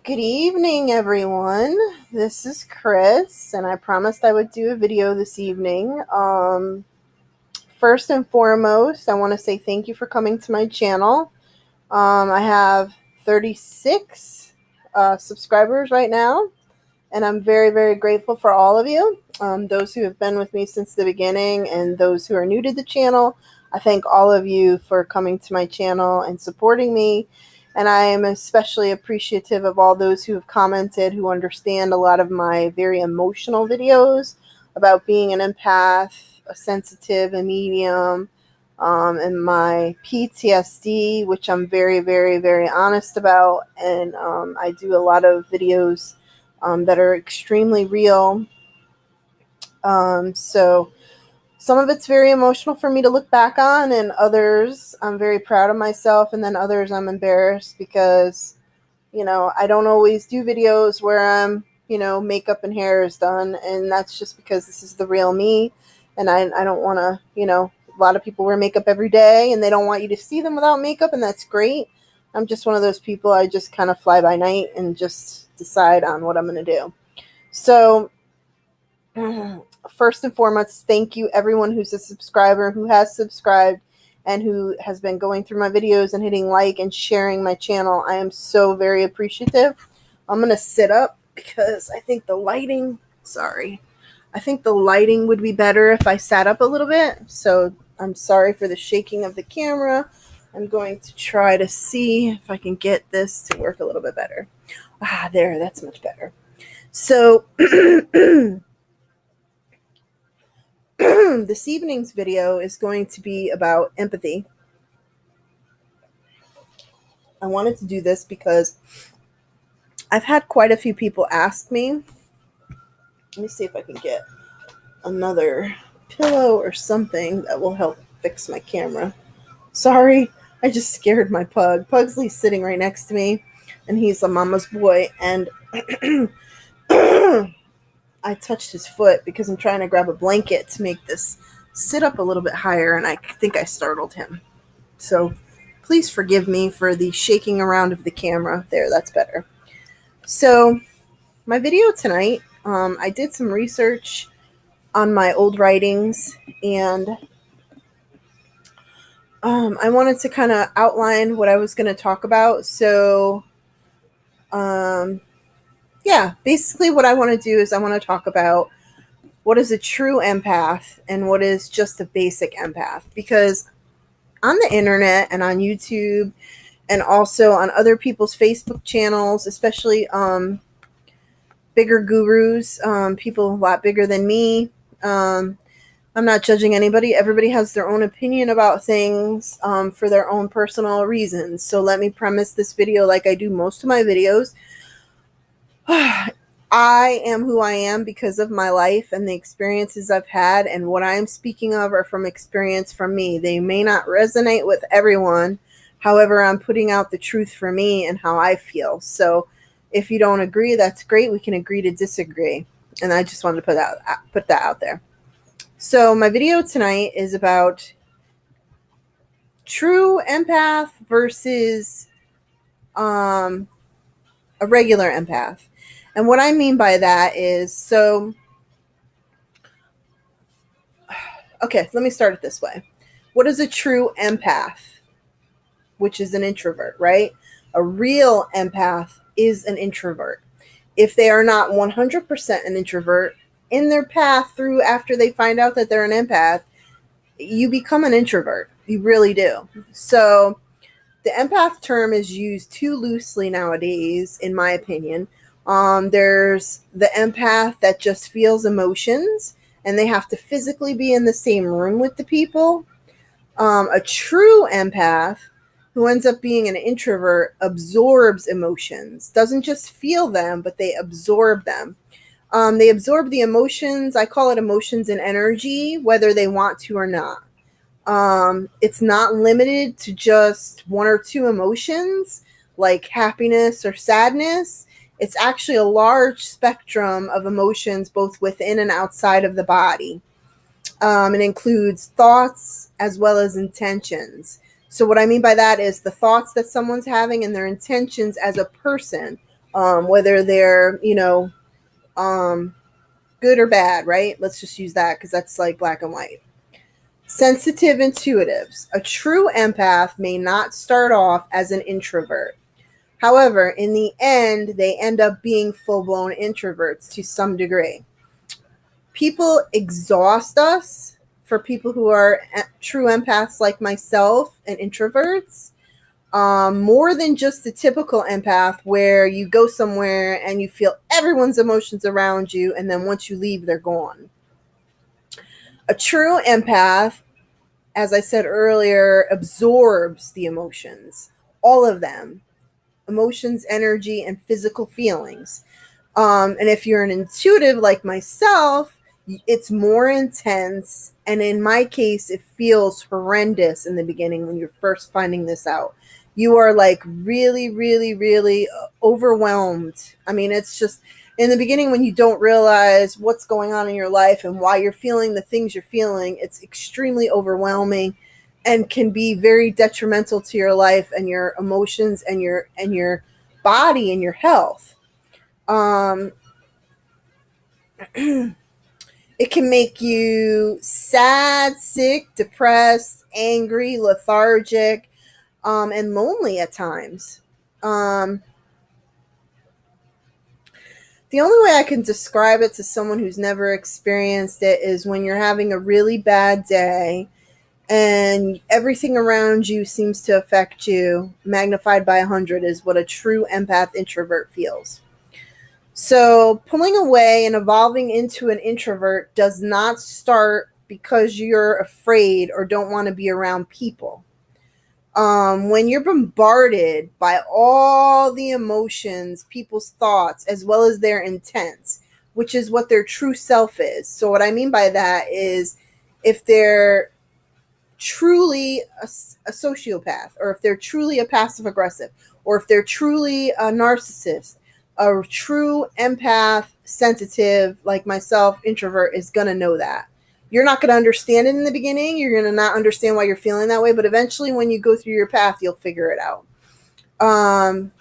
Good evening, everyone. This is Chris, and I promised I would do a video this evening. First and foremost, I want to say thank you for coming to my channel. I have 36 subscribers right now, and I'm very, very grateful for all of you. Those who have been with me since the beginning and those who are new to the channel, I thank all of you for coming to my channel and supporting me. And I am especially appreciative of all those who have commented, who understand a lot of my very emotional videos about being an empath, a sensitive, a medium, and my PTSD, which I'm very, very, very honest about. And I do a lot of videos that are extremely real. So some of it's very emotional for me to look back on, and others I'm very proud of myself, and then others I'm embarrassed because, I don't always do videos where I'm, makeup and hair is done, and that's just because this is the real me, and I don't want to, a lot of people wear makeup every day, and they don't want you to see them without makeup, and that's great. I'm just one of those people, I just kind of fly by night and just decide on what I'm going to do. So first and foremost, thank you everyone who's a subscriber, who has subscribed, and who has been going through my videos and hitting like and sharing my channel. I am so very appreciative. I'm going to sit up because I think the lighting would be better if I sat up a little bit. So I'm sorry for the shaking of the camera. I'm going to try to see if I can get this to work a little bit better. There, that's much better. So this evening's video is going to be about empathy. I wanted to do this because I've had quite a few people ask me. Let me see if I can get another pillow or something that will help fix my camera. Sorry, I just scared my pug. Pugsley's sitting right next to me, and he's a mama's boy, and I touched his foot because I'm trying to grab a blanket to make this sit up a little bit higher, and I think I startled him. So please forgive me for the shaking around of the camera. There, that's better. So my video tonight, I did some research on my old writings, and I wanted to kind of outline what I was going to talk about. So yeah, basically what I want to do is I want to talk about what is a true empath and what is just a basic empath. Because on the internet and on YouTube and also on other people's Facebook channels, especially bigger gurus, people a lot bigger than me, I'm not judging anybody. Everybody has their own opinion about things for their own personal reasons. So let me premise this video like I do most of my videos. I am who I am because of my life and the experiences I've had, and what I'm speaking of are from experience from me. They may not resonate with everyone. However, I'm putting out the truth for me and how I feel. So if you don't agree, that's great. We can agree to disagree. And I just wanted to put that out there. So my video tonight is about true empath versus a regular empath. And what I mean by that is, okay, let me start it this way. What is a true empath? Which is an introvert, right? A real empath is an introvert. If they are not 100% an introvert, in their path through after they find out that they're an empath, you become an introvert. You really do. So the empath term is used too loosely nowadays, in my opinion. There's the empath that just feels emotions, and they have to physically be in the same room with the people. A true empath, who ends up being an introvert, absorbs emotions, doesn't just feel them, but they absorb them. They absorb the emotions. I call it emotions and energy, whether they want to or not. It's not limited to just one or two emotions like happiness or sadness. It's actually a large spectrum of emotions, both within and outside of the body. It includes thoughts as well as intentions. So what I mean by that is the thoughts that someone's having and their intentions as a person whether they're, good or bad, right? Let's just use that because that's like black and white. Sensitive intuitives. A true empath may not start off as an introvert. However, in the end, they end up being full blown introverts to some degree. People exhaust us for people who are true empaths like myself and introverts. More than just the typical empath where you go somewhere and you feel everyone's emotions around you, and then once you leave, they're gone. A true empath, as I said earlier, absorbs the emotions, all of them, emotions, energy, and physical feelings. And if you're an intuitive like myself, it's more intense. And in my case, it feels horrendous in the beginning when you're first finding this out. You are like really, really, really overwhelmed. I mean, it's just in the beginning when you don't realize what's going on in your life and why you're feeling the things you're feeling, it's extremely overwhelming and can be very detrimental to your life and your emotions and your body and your health. Um, it can make you sad, sick, depressed, angry, lethargic, and lonely at times. Um, the only way I can describe it to someone who's never experienced it is when you're having a really bad day and everything around you seems to affect you, magnified by 100 is what a true empath introvert feels. So, pulling away and evolving into an introvert does not start because you're afraid or don't want to be around people. When you're bombarded by all the emotions, people's thoughts, as well as their intents, which is what their true self is. So, what I mean by that is if they're truly a sociopath, or if they're truly a passive aggressive, or if they're truly a narcissist, a true empath, sensitive, like myself, introvert is going to know that. You're not going to understand it in the beginning. You're going to not understand why you're feeling that way. But eventually, when you go through your path, you'll figure it out. Um,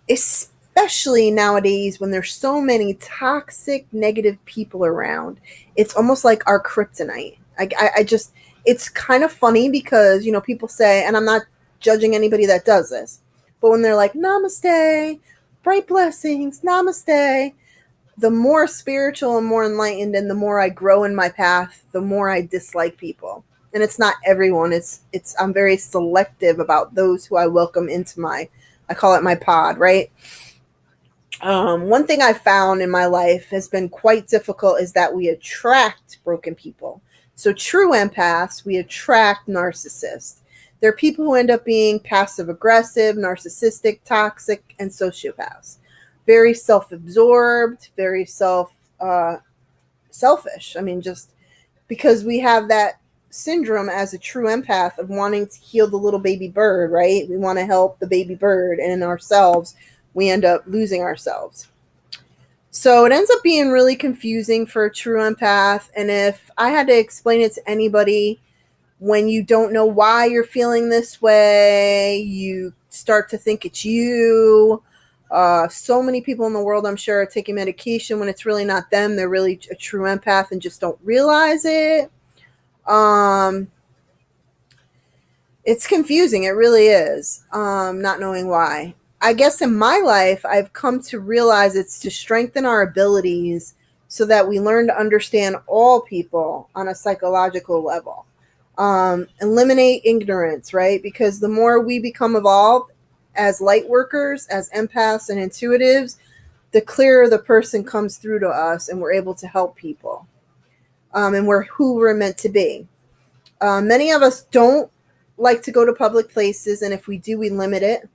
Especially nowadays when there's so many toxic, negative people around. It's almost like our kryptonite. I just, it's kind of funny because, people say, and I'm not judging anybody that does this, but when they're like, namaste, bright blessings, namaste, the more spiritual and more enlightened and the more I grow in my path, the more I dislike people. And it's not everyone. I'm very selective about those who I welcome into I call it my pod, right? One thing I found in my life has been quite difficult is that we attract broken people. So true empaths, we attract narcissists. They're people who end up being passive aggressive, narcissistic, toxic, and sociopaths. Very self-absorbed, very selfish. I mean, just because we have that syndrome as a true empath of wanting to heal the little baby bird, right? We want to help the baby bird, and in ourselves, we end up losing ourselves. So it ends up being really confusing for a true empath. And if I had to explain it to anybody, when you don't know why you're feeling this way, you start to think it's you. So many people in the world, I'm sure, are taking medication when it's really not them. They're really a true empath and just don't realize it. It's confusing. It really is. Not knowing why. I guess in my life, I've come to realize it's to strengthen our abilities so that we learn to understand all people on a psychological level. Eliminate ignorance, right? Because the more we become evolved as light workers, as empaths and intuitives, the clearer the person comes through to us and we're able to help people. And we're who we're meant to be. Many of us don't like to go to public places, and if we do, we limit it.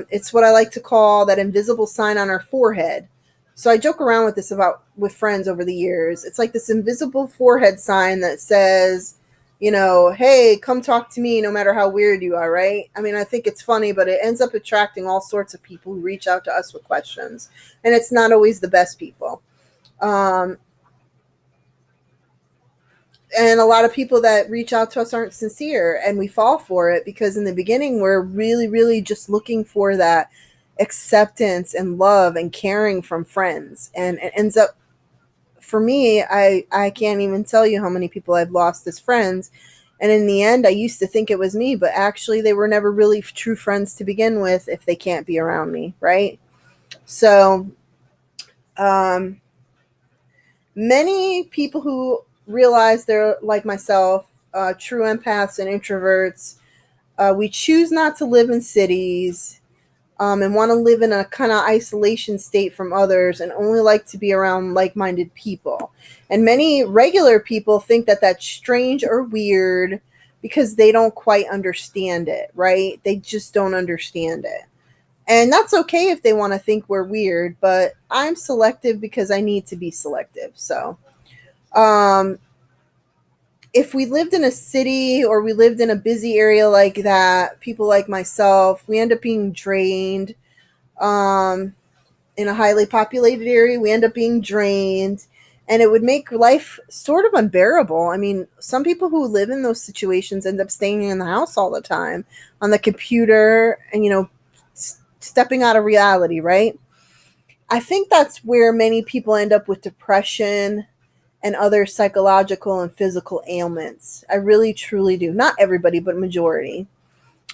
It's what I like to call that invisible sign on our forehead. So I joke around with this with friends over the years. It's like this invisible forehead sign that says, hey, come talk to me no matter how weird you are, right? I mean, I think it's funny, but it ends up attracting all sorts of people who reach out to us with questions. And it's not always the best people. And a lot of people that reach out to us aren't sincere, and we fall for it because in the beginning we're really, really just looking for that acceptance and love and caring from friends. And it ends up, for me, I can't even tell you how many people I've lost as friends. And in the end, I used to think it was me, but actually they were never really true friends to begin with if they can't be around me, right? So, um, many people who realize they're like myself, true empaths and introverts, we choose not to live in cities, and want to live in a kind of isolation state from others and only like to be around like-minded people. And many regular people think that that's strange or weird because they don't quite understand it, right? They just don't understand it. And that's okay if they want to think we're weird, but I'm selective because I need to be selective. So, um, if we lived in a city or we lived in a busy area like that, people like myself, we end up being drained. Um, in a highly populated area, we end up being drained, and it would make life sort of unbearable. I mean, some people who live in those situations end up staying in the house all the time on the computer and, stepping out of reality, right? I think that's where many people end up with depression and other psychological and physical ailments. I really truly do. Not everybody, but majority.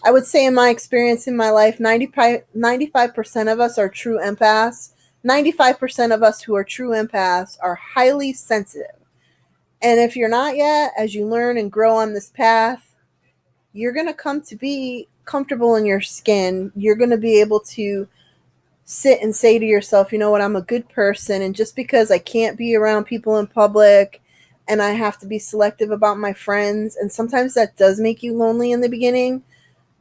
I would say in my experience in my life, 95% of us are true empaths. 95% of us who are true empaths are highly sensitive. And if you're not yet, as you learn and grow on this path, you're going to come to be comfortable in your skin. You're going to be able to sit and say to yourself, you know what, I'm a good person. And just because I can't be around people in public and I have to be selective about my friends, and sometimes that does make you lonely in the beginning,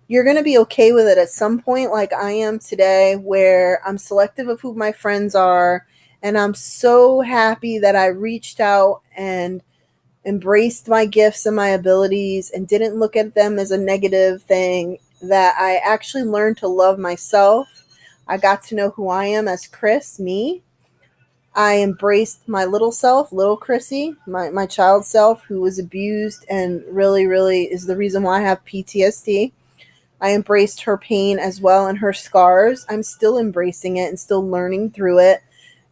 you're going to be okay with it at some point, like I am today, where I'm selective of who my friends are. And I'm so happy that I reached out and embraced my gifts and my abilities and didn't look at them as a negative thing, that I actually learned to love myself. I got to know who I am as Chris, me. I embraced my little self, little Chrissy, my child self who was abused and really, really is the reason why I have PTSD. I embraced her pain as well and her scars. I'm still embracing it and still learning through it.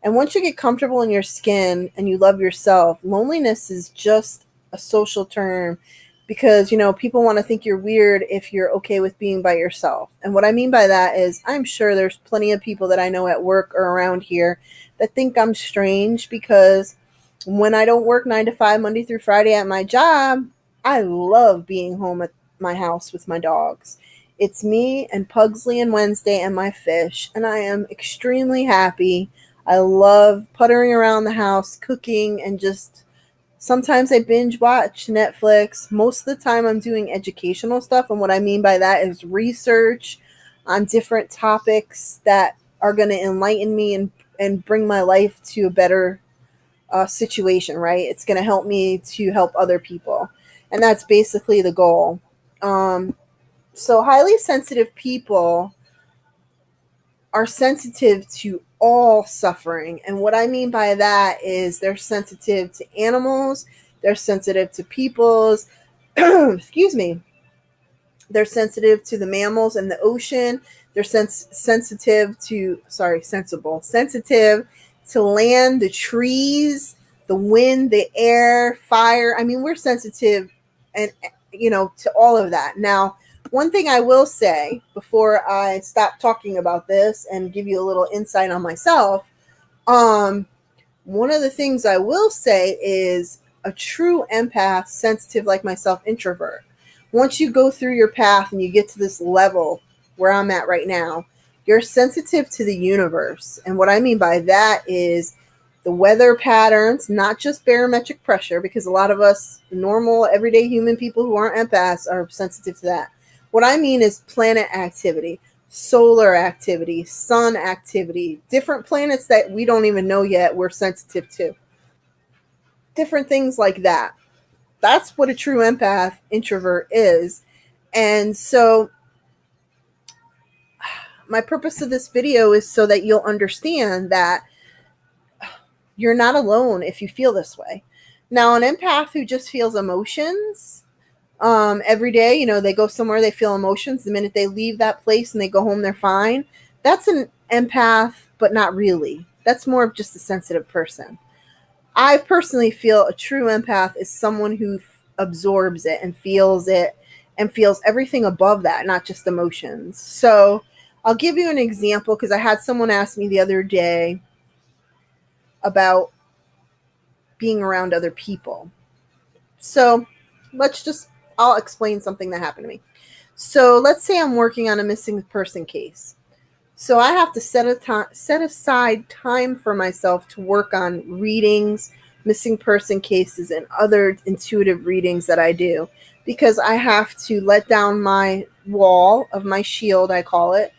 And once you get comfortable in your skin and you love yourself, loneliness is just a social term because, people want to think you're weird if you're okay with being by yourself. And what I mean by that is I'm sure there's plenty of people that I know at work or around here that think I'm strange because when I don't work 9 to 5, Monday through Friday at my job, I love being home at my house with my dogs. It's me and Pugsley and Wednesday and my fish, and I am extremely happy. I love puttering around the house, cooking, and just sometimes I binge watch Netflix. Most of the time I'm doing educational stuff, and what I mean by that is research on different topics that are going to enlighten me and bring my life to a better situation, right? It's going to help me to help other people. And that's basically the goal. So highly sensitive people are sensitive to all suffering. And what I mean by that is they're sensitive to animals, they're sensitive to people's, excuse me, they're sensitive to the mammals in the ocean. They're sensitive to, sorry, sensitive to land, the trees, the wind, the air, fire. I mean, we're sensitive and, to all of that. Now, one thing I will say before I stop talking about this and give you a little insight on myself, one of the things I will say is a true empath, sensitive like myself, introvert. Once you go through your path and you get to this level where I'm at right now, you're sensitive to the universe. And what I mean by that is the weather patterns, not just barometric pressure, because a lot of us, normal, everyday human people who aren't empaths, are sensitive to that. What I mean is planet activity, solar activity, sun activity, different planets that we don't even know yet we're sensitive to. Different things like that. That's what a true empath introvert is. And so my purpose of this video is so that you'll understand that you're not alone if you feel this way. Now, an empath who just feels emotions every day, they go somewhere, they feel emotions. The minute they leave that place and they go home, they're fine. That's an empath, but not really. That's more of just a sensitive person. I personally feel a true empath is someone who absorbs it and feels everything above that, not just emotions. So I'll give you an example because I had someone ask me the other day about being around other people. So let's just, I'll explain something that happened to me. So let's say I'm working on a missing person case. So I have to set aside time for myself to work on readings, missing person cases, and other intuitive readings that I do, because I have to let down my wall of my shield, I call it,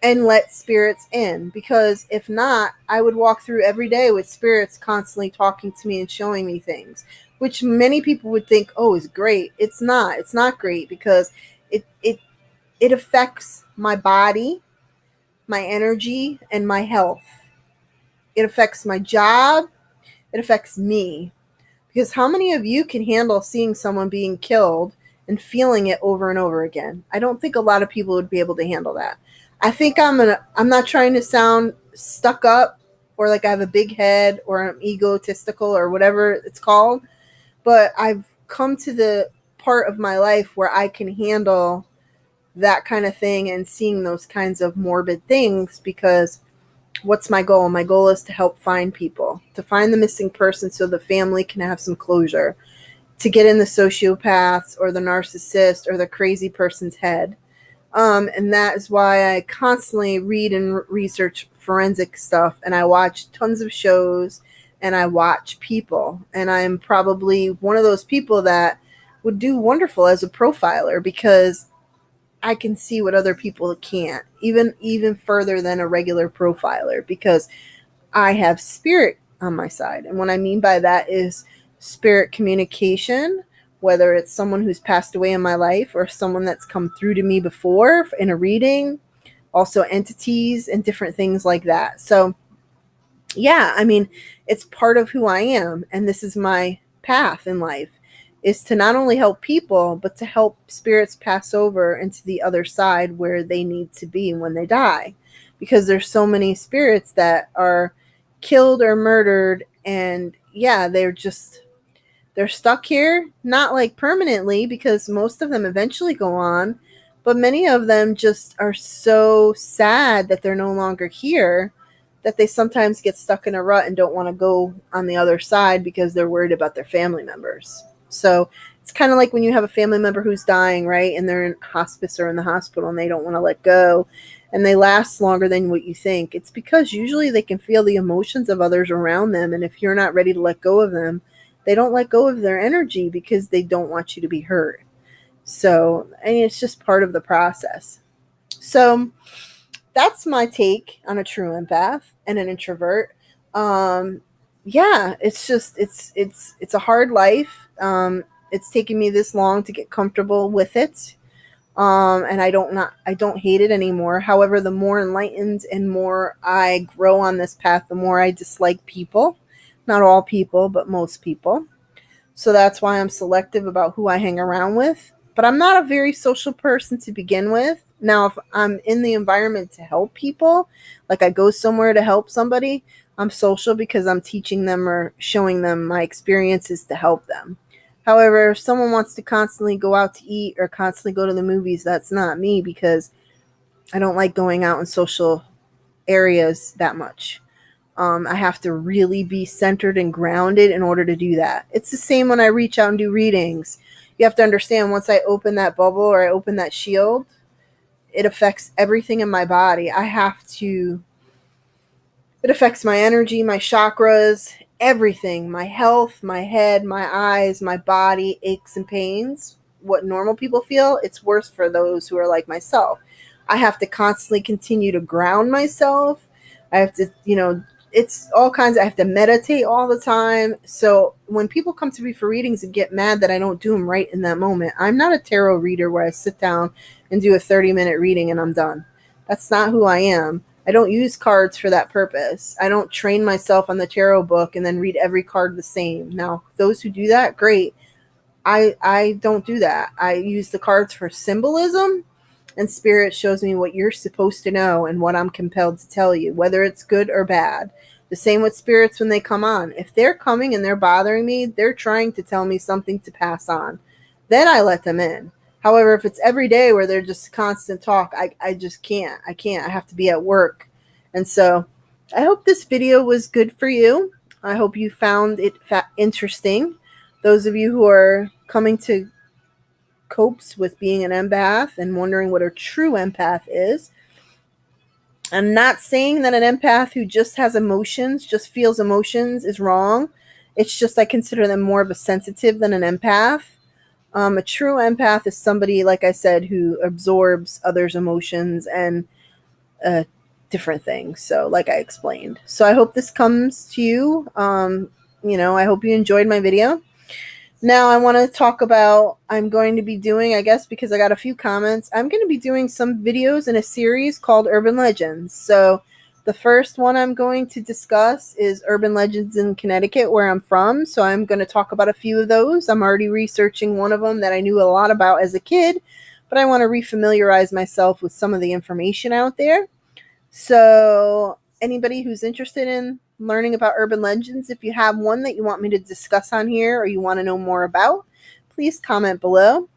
and let spirits in. Because if not, I would walk through every day with spirits constantly talking to me and showing me things, which many people would think, oh, is great. It's not. It's not great because it it it affects my body, my energy, and my health. It affects my job. It affects me. Because how many of you can handle seeing someone being killed and feeling it over and over again? I don't think a lot of people would be able to handle that. I think I'm not trying to sound stuck up or like I have a big head or I'm egotistical or whatever it's called, but I've come to the part of my life where I can handle that kind of thing and seeing those kinds of morbid things. Because what's my goal? My goal is to help find people, to find the missing person so the family can have some closure, to get in the sociopaths or the narcissist or the crazy person's head. And that is why I constantly read and research forensic stuff, and I watch tons of shows, and I watch people. And I'm probably one of those people that would do wonderful as a profiler because I can see what other people can't, even further than a regular profiler, because I have spirit on my side. And what I mean by that is spirit communication, whether it's someone who's passed away in my life or someone that's come through to me before in a reading, also entities and different things like that. So, yeah, I mean, it's part of who I am, and this is my path in life, is to not only help people but to help spirits pass over into the other side where they need to be when they die, because there's so many spirits that are killed or murdered, and yeah, they're stuck here, not like permanently, because most of them eventually go on, but many of them just are so sad that they're no longer here that they sometimes get stuck in a rut and don't want to go on the other side because they're worried about their family members. So it's kind of like when you have a family member who's dying, right? And they're in hospice or in the hospital and they don't want to let go and they last longer than what you think. It's because usually they can feel the emotions of others around them. And if you're not ready to let go of them, they don't let go of their energy because they don't want you to be hurt. So, I mean, it's just part of the process. So, that's my take on a true empath and an introvert. Um, yeah, it's just it's a hard life. It's taken me this long to get comfortable with it, and I don't hate it anymore. However, the more enlightened and more I grow on this path, the more I dislike people. Not all people, but most people. So that's why I'm selective about who I hang around with. But I'm not a very social person to begin with. Now, if I'm in the environment to help people, like I go somewhere to help somebody, I'm social because I'm teaching them or showing them my experiences to help them. However, if someone wants to constantly go out to eat or constantly go to the movies, that's not me because I don't like going out in social areas that much. I have to really be centered and grounded in order to do that. It's the same when I reach out and do readings. You have to understand once I open that bubble or I open that shield, it affects everything in my body. It affects my energy, my chakras, everything, my health, my head, my eyes, my body, aches and pains. What normal people feel, it's worse for those who are like myself. I have to constantly continue to ground myself. I have to, it's all kinds. I have to meditate all the time. So when people come to me for readings and get mad that I don't do them right in that moment, I'm not a tarot reader where I sit down and do a 30-minute reading and I'm done. That's not who I am. I don't use cards for that purpose. I don't train myself on the tarot book and then read every card the same. Now, those who do that, great. I don't do that. I use the cards for symbolism and spirit shows me what you're supposed to know and what I'm compelled to tell you, whether it's good or bad. The same with spirits when they come on. If they're coming and they're bothering me, they're trying to tell me something to pass on. Then I let them in. However, if it's every day where they're just constant talk, I just can't. I can't. I have to be at work. And so I hope this video was good for you. I hope you found it interesting. Those of you who are coming to copes with being an empath and wondering what a true empath is. I'm not saying that an empath who just has emotions, just feels emotions, is wrong. It's just I consider them more of a sensitive than an empath. A true empath is somebody, like I said, who absorbs others' emotions and different things. So, like I explained. So, I hope this comes to you. I hope you enjoyed my video. Now I want to talk about, I'm going to be doing, I guess because I got a few comments, I'm going to be doing some videos in a series called Urban Legends. So the first one I'm going to discuss is Urban Legends in Connecticut, where I'm from. So I'm going to talk about a few of those. I'm already researching one of them that I knew a lot about as a kid, but I want to refamiliarize myself with some of the information out there. So anybody who's interested in learning about urban legends, if you have one that you want me to discuss on here or you want to know more about, please comment below.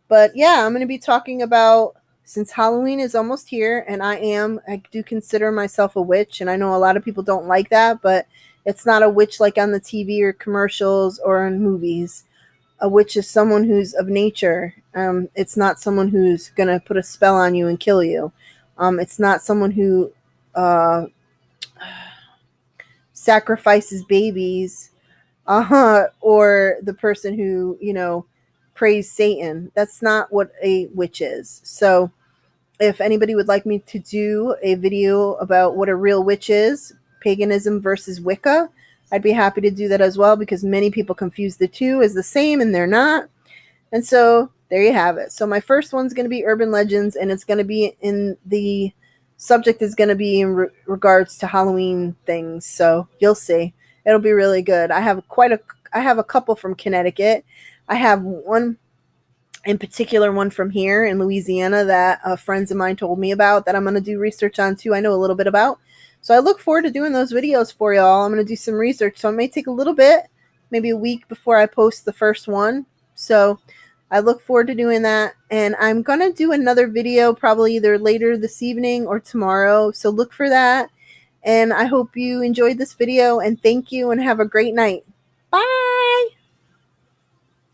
But yeah, I'm going to be talking about, since Halloween is almost here, and I do consider myself a witch, and I know a lot of people don't like that, but it's not a witch like on the TV or commercials or in movies. A witch is someone who's of nature. It's not someone who's going to put a spell on you and kill you. It's not someone who sacrifices babies, or the person who, praise Satan. That's not what a witch is. So if anybody would like me to do a video about what a real witch is, paganism versus Wicca, I'd be happy to do that as well, because many people confuse the two as the same and they're not. And so there you have it. So my first one's going to be urban legends, and it's going to be in the subject is going to be in regards to Halloween things. So you'll see. It'll be really good. I have a couple from Connecticut. I have one in particular, one from here in Louisiana that friends of mine told me about that I'm going to do research on too. I know a little bit about. So I look forward to doing those videos for y'all. I'm going to do some research. So it may take a little bit, maybe a week before I post the first one. So I look forward to doing that. And I'm going to do another video probably either later this evening or tomorrow. So look for that. And I hope you enjoyed this video, and thank you and have a great night. Bye.